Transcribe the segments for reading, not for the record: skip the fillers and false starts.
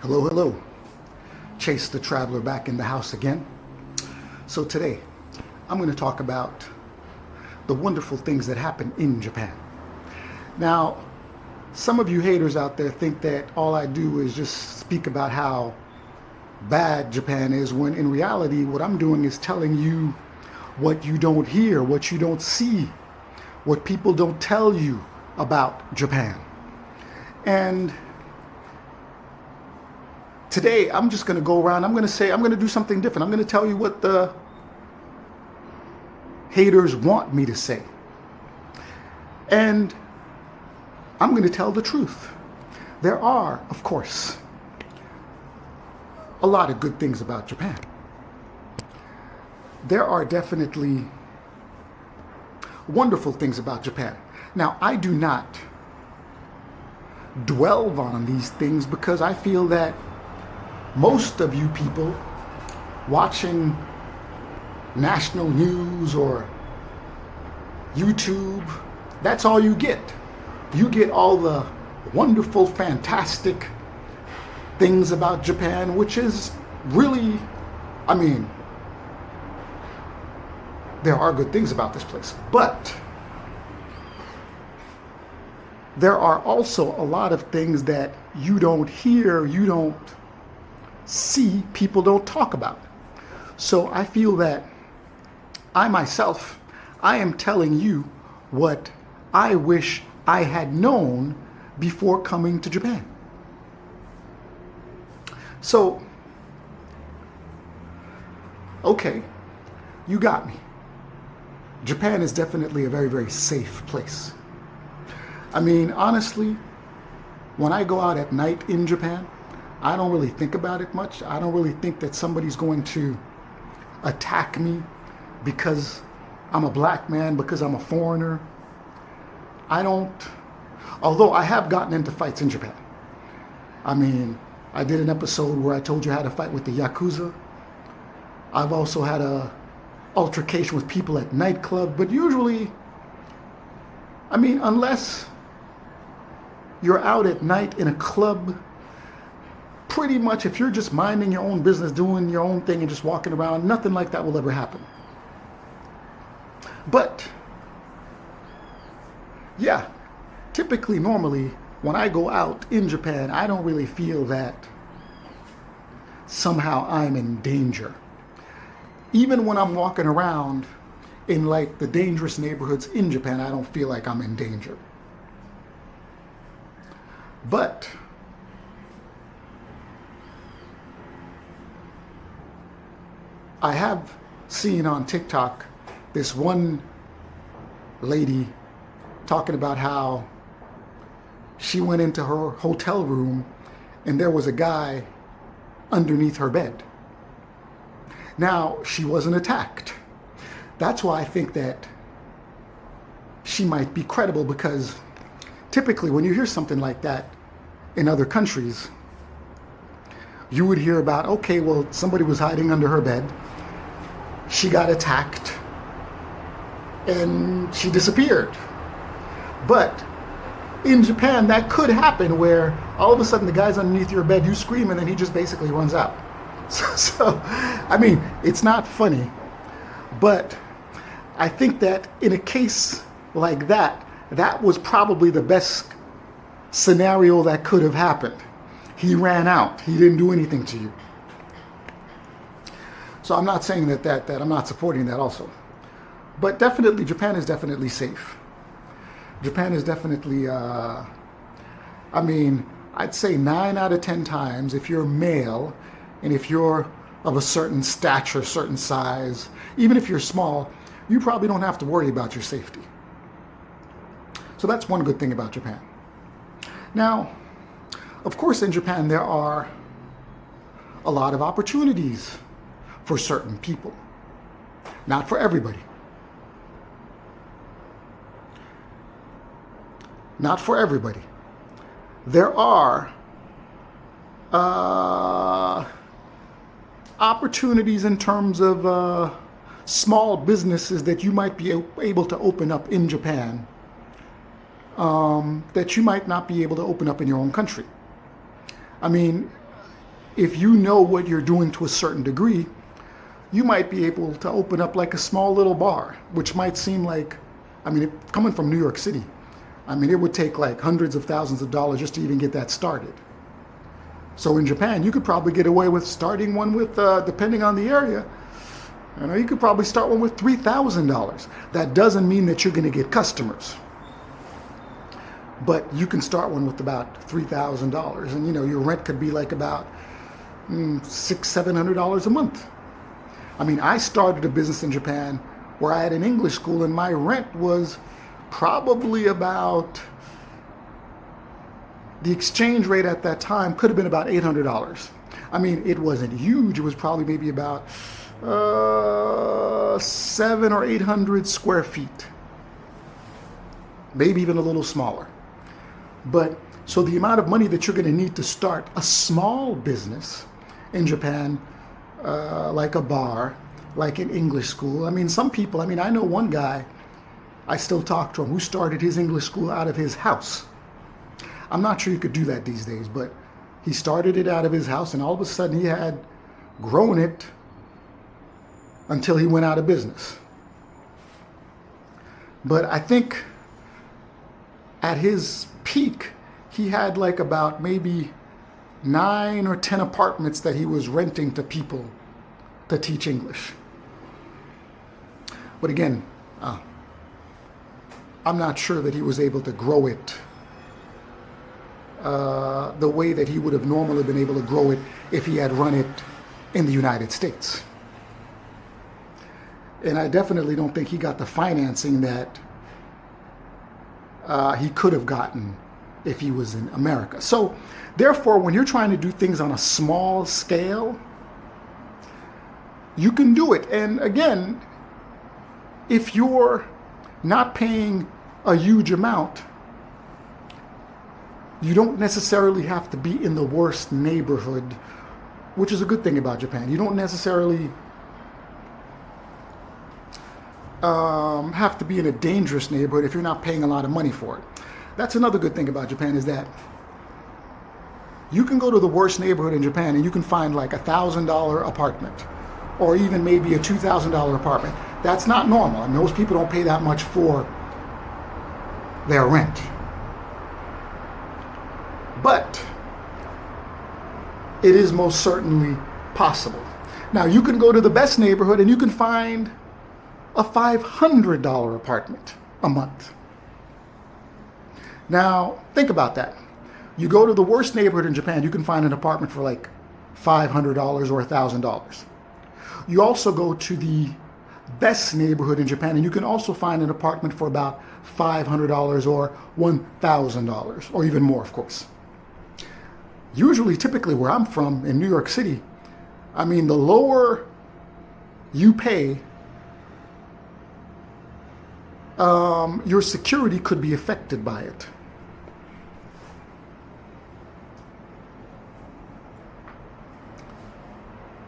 Hello, hello. Chase the Traveler back in the house again. So today, I'm going to talk about the wonderful things that happen in Japan. Now, some of you haters out there think that all I do is just speak about how bad Japan is, when in reality, what I'm doing is telling you what you don't hear, what you don't see, what people don't tell you about Japan. And today, I'm just going to go around, I'm going to do something different. I'm going to tell you what the haters want me to say. And I'm going to tell the truth. There are, of course, a lot of good things about Japan. There are definitely wonderful things about Japan. Now, I do not dwell on these things because I feel that most of you people watching national news or YouTube, that's all you get. You get all the wonderful, fantastic things about Japan, which is really, there are good things about this place, but there are also a lot of things that you don't hear, you don't see, people don't talk about. So I feel that I am telling you what I wish I had known before coming to Japan. So, okay, you got me. Japan is definitely a very, very safe place. Honestly, when I go out at night in Japan, I don't really think about it much. I don't really think that somebody's going to attack me because I'm a black man, because I'm a foreigner. Although I have gotten into fights in Japan. I did an episode where I told you how to fight with the Yakuza. I've also had a altercation with people at nightclub, but usually, unless you're out at night in a club, pretty much if you're just minding your own business, doing your own thing and just walking around, nothing like that will ever happen. But, yeah, typically, normally, when I go out in Japan, I don't really feel that somehow I'm in danger. Even when I'm walking around in like the dangerous neighborhoods in Japan, I don't feel like I'm in danger. But I have seen on TikTok this one lady talking about how she went into her hotel room and there was a guy underneath her bed. Now, she wasn't attacked. That's why I think that she might be credible, because typically when you hear something like that in other countries, you would hear about, okay, well, somebody was hiding under her bed, she got attacked, and she disappeared. But in Japan, that could happen, where all of a sudden the guy's underneath your bed, you scream, and then he just basically runs out. So, it's not funny, but I think that in a case like that, that was probably the best scenario that could have happened. He ran out. He didn't do anything to you. So I'm not saying that I'm not supporting that also. But definitely, Japan is definitely safe. Japan is definitely, I'd say 9 out of 10 times, if you're male and if you're of a certain stature, certain size, even if you're small, you probably don't have to worry about your safety. So that's one good thing about Japan. Now, of course, in Japan, there are a lot of opportunities for certain people. Not for everybody. Not for everybody. There are opportunities in terms of small businesses that you might be able to open up in Japan that you might not be able to open up in your own country. I mean, if you know what you're doing to a certain degree, you might be able to open up like a small little bar, which might seem like, I mean, coming from New York City, I mean, it would take like hundreds of thousands of dollars just to even get that started. So in Japan, you could probably get away with starting one with, depending on the area, you could probably start one with $3,000. That doesn't mean that you're going to get customers, but you can start one with about $3,000, and your rent could be like about $600-700 a month. I mean, I started a business in Japan where I had an English school, and my rent was probably about, the exchange rate at that time could have been about $800. I mean, it wasn't huge. It was probably maybe about 700 or 800 square feet, maybe even a little smaller. But so the amount of money that you're going to need to start a small business in Japan, like a bar, like an English school. I mean, some people, I know one guy, I still talk to him, who started his English school out of his house. I'm not sure you could do that these days, but he started it out of his house, and all of a sudden he had grown it until he went out of business. But I think at his peak, he had like about maybe 9 or 10 apartments that he was renting to people to teach English. But again, I'm not sure that he was able to grow it the way that he would have normally been able to grow it if he had run it in the United States. And I definitely don't think he got the financing that he could have gotten if he was in America. So therefore, when you're trying to do things on a small scale, you can do it. And again, if you're not paying a huge amount, you don't necessarily have to be in the worst neighborhood, which is a good thing about Japan. You don't necessarily have to be in a dangerous neighborhood if you're not paying a lot of money for it. That's another good thing about Japan, is that you can go to the worst neighborhood in Japan and you can find like $1,000 apartment, or even maybe a $2,000 apartment. That's not normal. I mean, most people don't pay that much for their rent. But it is most certainly possible. Now, you can go to the best neighborhood and you can find a $500 apartment a month. Now, think about that. You go to the worst neighborhood in Japan, you can find an apartment for like $500 or $1,000. You also go to the best neighborhood in Japan, and you can also find an apartment for about $500 or $1,000, or even more, of course. Usually, typically where I'm from in New York City, I mean, the lower you pay, your security could be affected by it.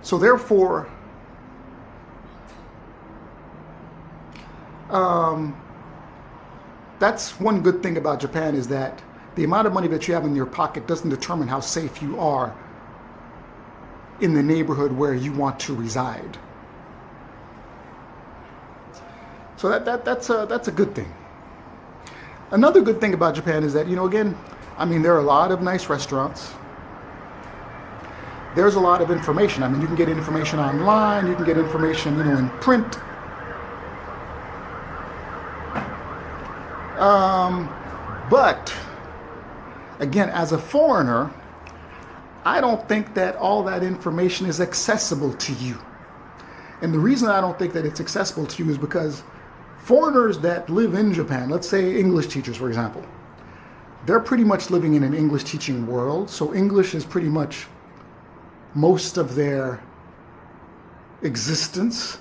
So therefore, that's one good thing about Japan, is that the amount of money that you have in your pocket doesn't determine how safe you are in the neighborhood where you want to reside. So that's a good thing. Another good thing about Japan is that, again, I mean, there are a lot of nice restaurants. There's a lot of information. I mean, you can get information online, you can get information, in print. But again, as a foreigner, I don't think that all that information is accessible to you. And the reason I don't think that it's accessible to you is because foreigners that live in Japan, let's say English teachers, for example, they're pretty much living in an English teaching world. So English is pretty much most of their existence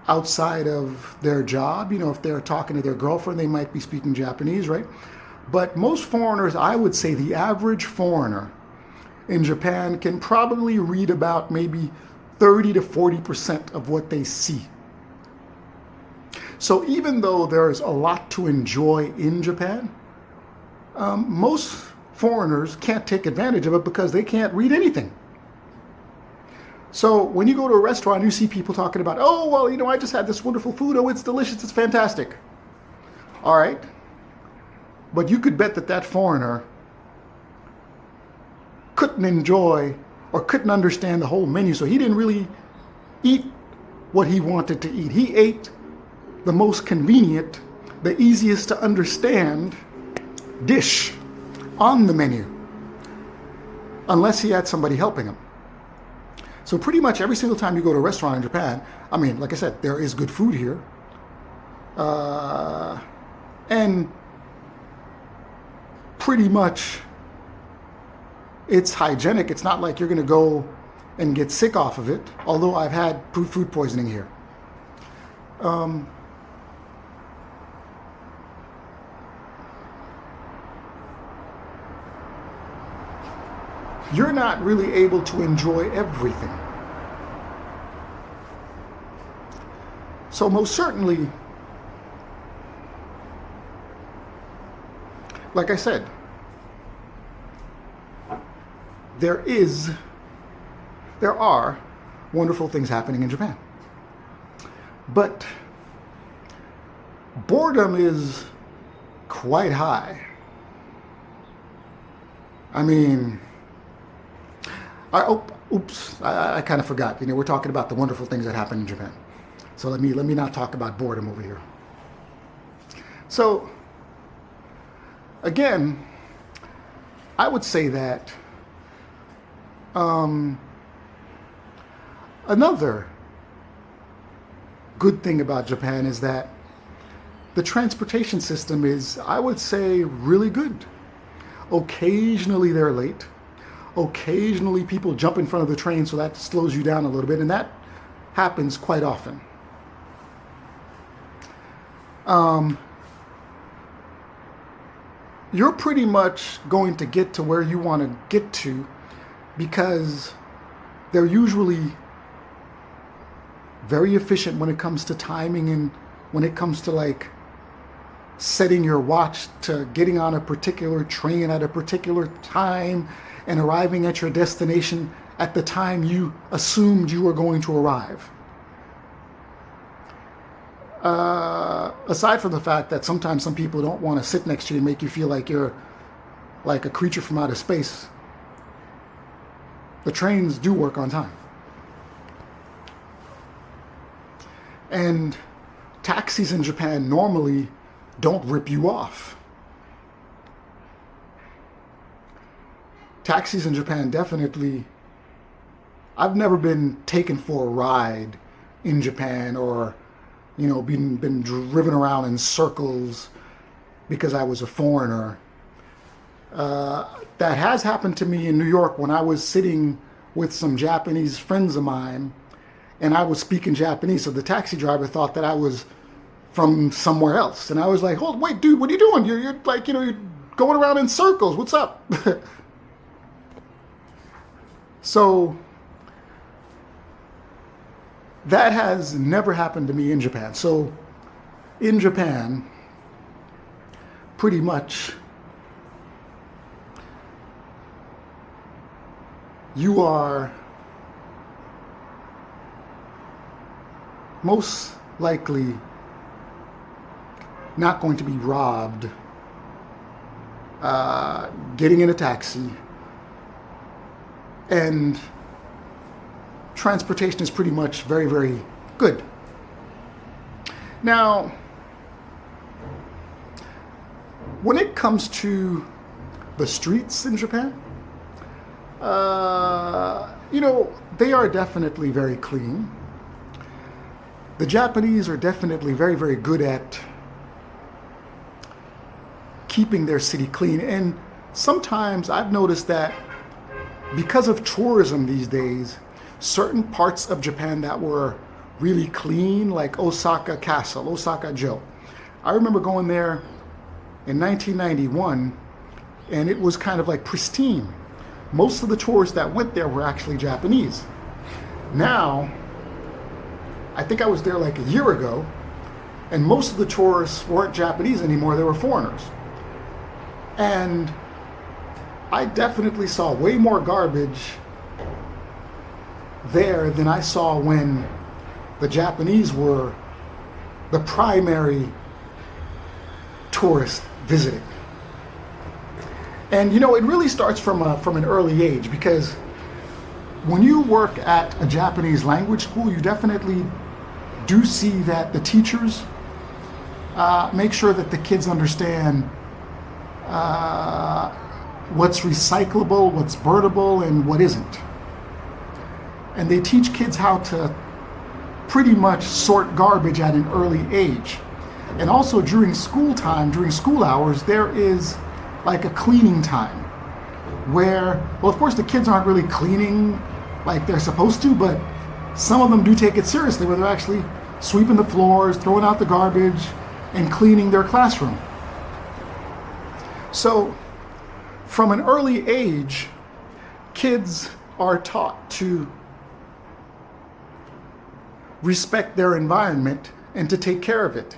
outside of their job. If they're talking to their girlfriend, they might be speaking Japanese, right? But most foreigners, I would say the average foreigner in Japan can probably read about maybe 30 to 40% of what they see. So even though there's a lot to enjoy in Japan, most foreigners can't take advantage of it because they can't read anything. So when you go to a restaurant, you see people talking about, oh, well, you know, I just had this wonderful food. Oh, it's delicious. It's fantastic. All right. But you could bet that that foreigner couldn't enjoy or couldn't understand the whole menu. So he didn't really eat what he wanted to eat. He ate the most convenient, the easiest to understand dish on the menu, unless he had somebody helping him. So pretty much every single time you go to a restaurant in Japan, I mean, like I said, there is good food here. And pretty much it's hygienic. It's not like you're going to go and get sick off of it, although I've had food poisoning here. You're not really able to enjoy everything. So most certainly, like I said, there are wonderful things happening in Japan. But boredom is quite high. I mean, I kind of forgot. You know, we're talking about the wonderful things that happen in Japan. So let me not talk about boredom over here. So again, I would say that another good thing about Japan is that the transportation system is, I would say, really good. Occasionally they're late. Occasionally people jump in front of the train, so that slows you down a little bit, and that happens quite often. You're pretty much going to get to where you want to get to because they're usually very efficient when it comes to timing and when it comes to like setting your watch to getting on a particular train at a particular time and arriving at your destination at the time you assumed you were going to arrive. Aside from the fact that sometimes some people don't want to sit next to you and make you feel like you're like a creature from outer space, the trains do work on time. And taxis in Japan normally don't rip you off. Taxis in Japan definitely, I've never been taken for a ride in Japan or, you know, been driven around in circles because I was a foreigner. That has happened to me in New York when I was sitting with some Japanese friends of mine and I was speaking Japanese. So the taxi driver thought that I was from somewhere else. And I was like, "Hold, wait, dude, what are you doing? You're like, you know, you're going around in circles. What's up?" So that has never happened to me in Japan. So in Japan, pretty much, you are most likely not going to be robbed getting in a taxi, and transportation is pretty much very, very good. Now, when it comes to the streets in Japan, you know, they are definitely very clean. The Japanese are definitely very, very good at keeping their city clean. And sometimes I've noticed that because of tourism these days, certain parts of Japan that were really clean, like Osaka Castle, Osaka-jo. I remember going there in 1991, and it was kind of like pristine. Most of the tourists that went there were actually Japanese. Now, I think I was there like a year ago, and most of the tourists weren't Japanese anymore, they were foreigners. And I definitely saw way more garbage there than I saw when the Japanese were the primary tourist visiting. And it really starts from an early age, because when you work at a Japanese language school, you definitely do see that the teachers make sure that the kids understand what's recyclable, what's burnable, and what isn't. And they teach kids how to pretty much sort garbage at an early age. And also during school time, during school hours, there is like a cleaning time where, well, of course the kids aren't really cleaning like they're supposed to, but some of them do take it seriously, where they're actually sweeping the floors, throwing out the garbage, and cleaning their classroom. So from an early age, kids are taught to respect their environment and to take care of it.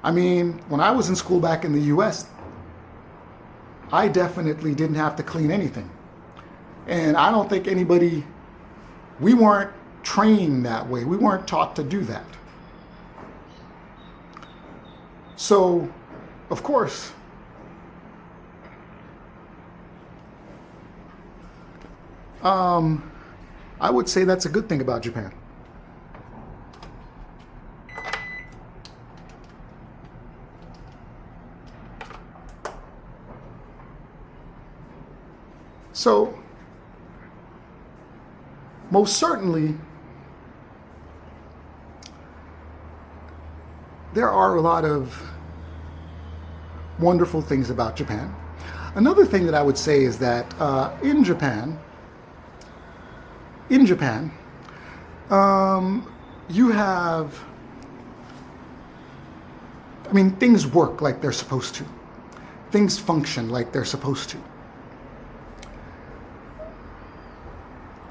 I mean, when I was in school back in the US, I definitely didn't have to clean anything. And I don't think we weren't trained that way. We weren't taught to do that. So, of course, I would say that's a good thing about Japan. So, most certainly, there are a lot of wonderful things about Japan. Another thing that I would say is that in Japan, you have, things work like they're supposed to. Things function like they're supposed to.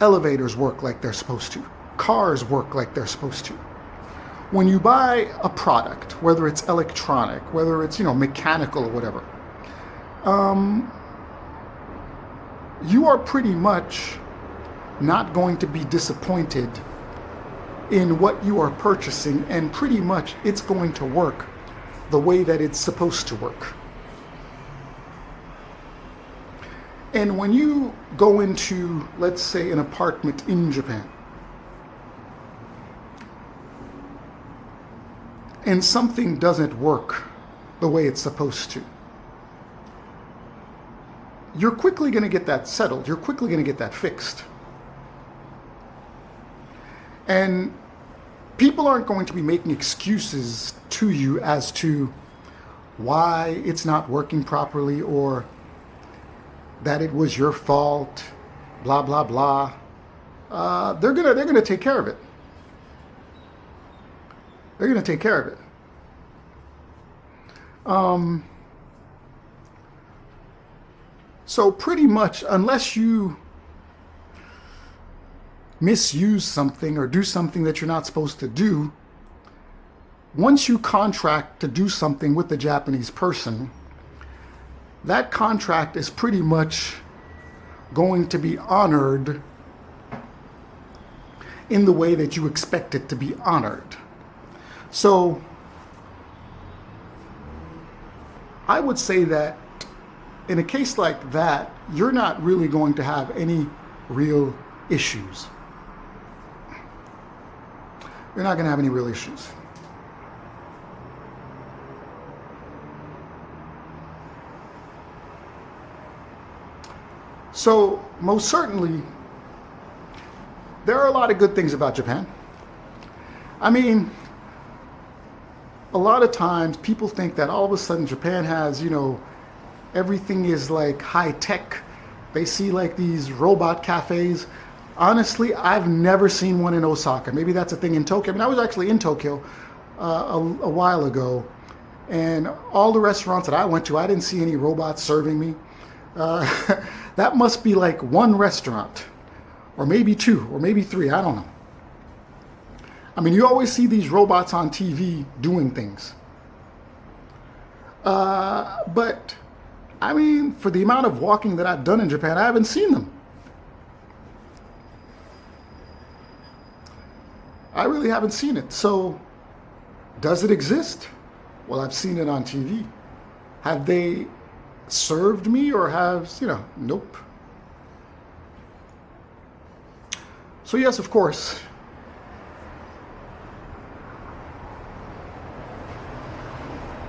Elevators work like they're supposed to. Cars work like they're supposed to. When you buy a product, whether it's electronic, whether it's, mechanical or whatever, you are pretty much not going to be disappointed in what you are purchasing, and pretty much it's going to work the way that it's supposed to work. And when you go into, let's say, an apartment in Japan, and something doesn't work the way it's supposed to, you're quickly going to get that settled. You're quickly going to get that fixed. And people aren't going to be making excuses to you as to why it's not working properly, or that it was your fault, blah, blah, blah. They're gonna take care of it. They're gonna take care of it. So pretty much, unless you misuse something or do something that you're not supposed to do, once you contract to do something with the Japanese person, that contract is pretty much going to be honored in the way that you expect it to be honored. So I would say that in a case like that, you're not really going to have any real issues. You're not going to have any real issues. So, most certainly, there are a lot of good things about Japan. I mean, a lot of times people think that all of a sudden Japan has, everything is like high tech. They see like these robot cafes. Honestly, I've never seen one in Osaka. Maybe that's a thing in Tokyo. I was actually in Tokyo a while ago, and all the restaurants that I went to, I didn't see any robots serving me. That must be like one restaurant, or maybe two, or maybe three, I don't know. You always see these robots on TV doing things. But, for the amount of walking that I've done in Japan, I haven't seen them. I really haven't seen it. So, does it exist? Well, I've seen it on TV. Have they served me or nope. So yes, of course,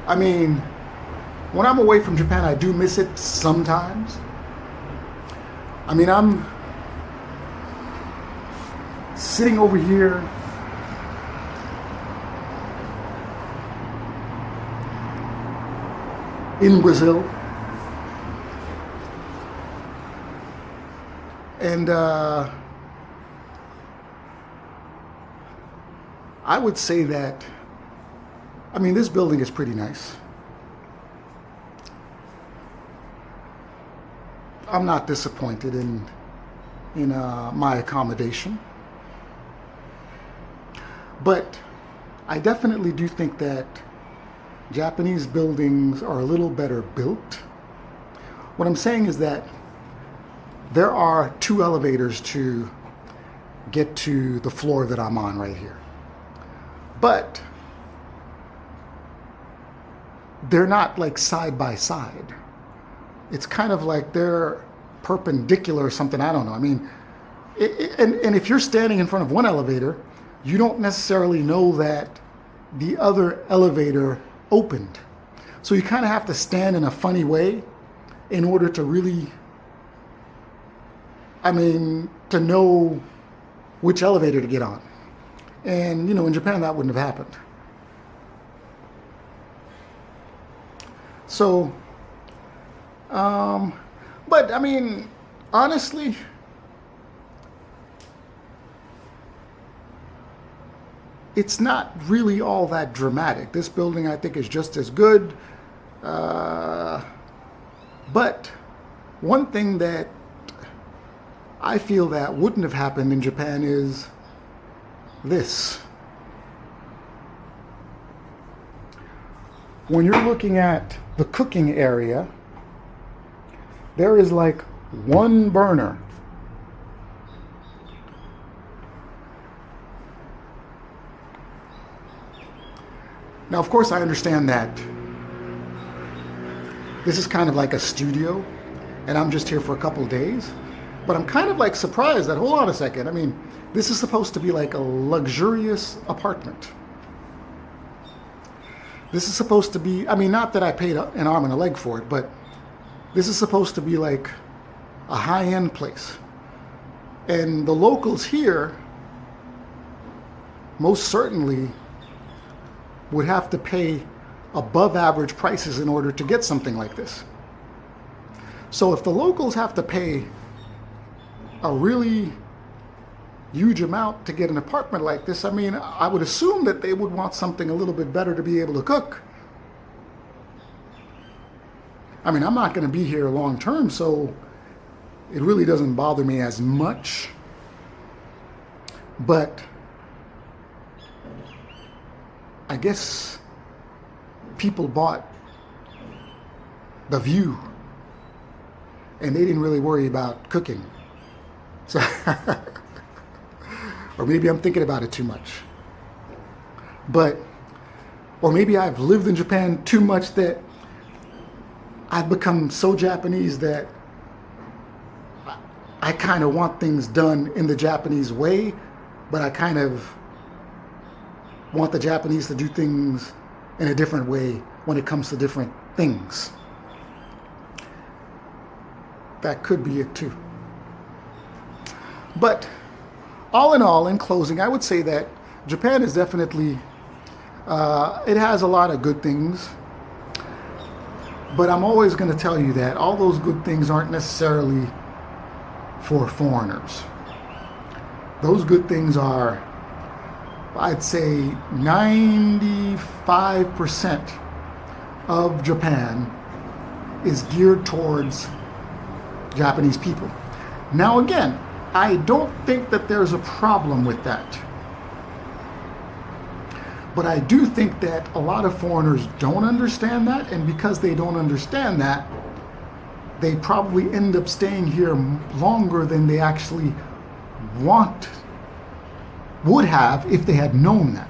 I mean, when I'm away from Japan, I do miss it sometimes. I mean, I'm sitting over here in Brazil, and I would say that, I mean, this building is pretty nice. I'm not disappointed in my accommodation, but I definitely do think that Japanese buildings are a little better built. What I'm saying is that there are 2 elevators to get to the floor that I'm on right here. But they're not like side by side. It's kind of like they're perpendicular or something. I don't know. I mean, and if you're standing in front of one elevator, you don't necessarily know that the other elevator opened. So you kind of have to stand in a funny way in order to really, to know which elevator to get on. And, in Japan that wouldn't have happened. So, but I mean, honestly, it's not really all that dramatic. This building, I think, is just as good. But one thing that I feel that wouldn't have happened in Japan is this. When you're looking at the cooking area, there is like one burner. Now, of course, I understand that this is kind of like a studio, and I'm just here for a couple of days. But I'm kind of like surprised that, hold on a second, I mean, this is supposed to be like a luxurious apartment. This is supposed to be, I mean, not that I paid an arm and a leg for it, but this is supposed to be like a high-end place. And the locals here most certainly would have to pay above average prices in order to get something like this. So if the locals have to pay a really huge amount to get an apartment like this, I mean, I would assume that they would want something a little bit better to be able to cook. I mean, I'm not going to be here long term, so it really doesn't bother me as much. But I guess people bought the view and they didn't really worry about cooking. So or maybe I'm thinking about it too much. Or maybe I've lived in Japan too much that I've become so Japanese that I kind of want things done in the Japanese way, but I kind of want the Japanese to do things in a different way when it comes to different things. That could be it too. But all in all, in closing, I would say that Japan is definitely, it has a lot of good things. But I'm always going to tell you that all those good things aren't necessarily for foreigners. Those good things are, I'd say 95% of Japan is geared towards Japanese people. Now again, I don't think that there's a problem with that. But I do think that a lot of foreigners don't understand that, and because they don't understand that, they probably end up staying here longer than they actually want would have if they had known that.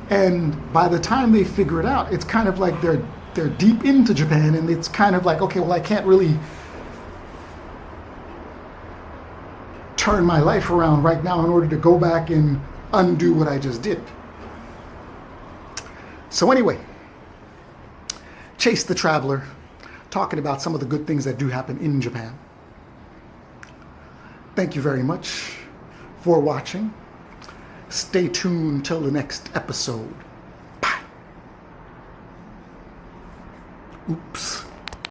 And by the time they figure it out, it's kind of like they're deep into Japan, and it's kind of like, okay, well, I can't really turn my life around right now in order to go back and undo what I just did. So anyway, Chase the Traveler, talking about some of the good things that do happen in Japan. Thank you very much for watching. Stay tuned till the next episode. Bye. Oops.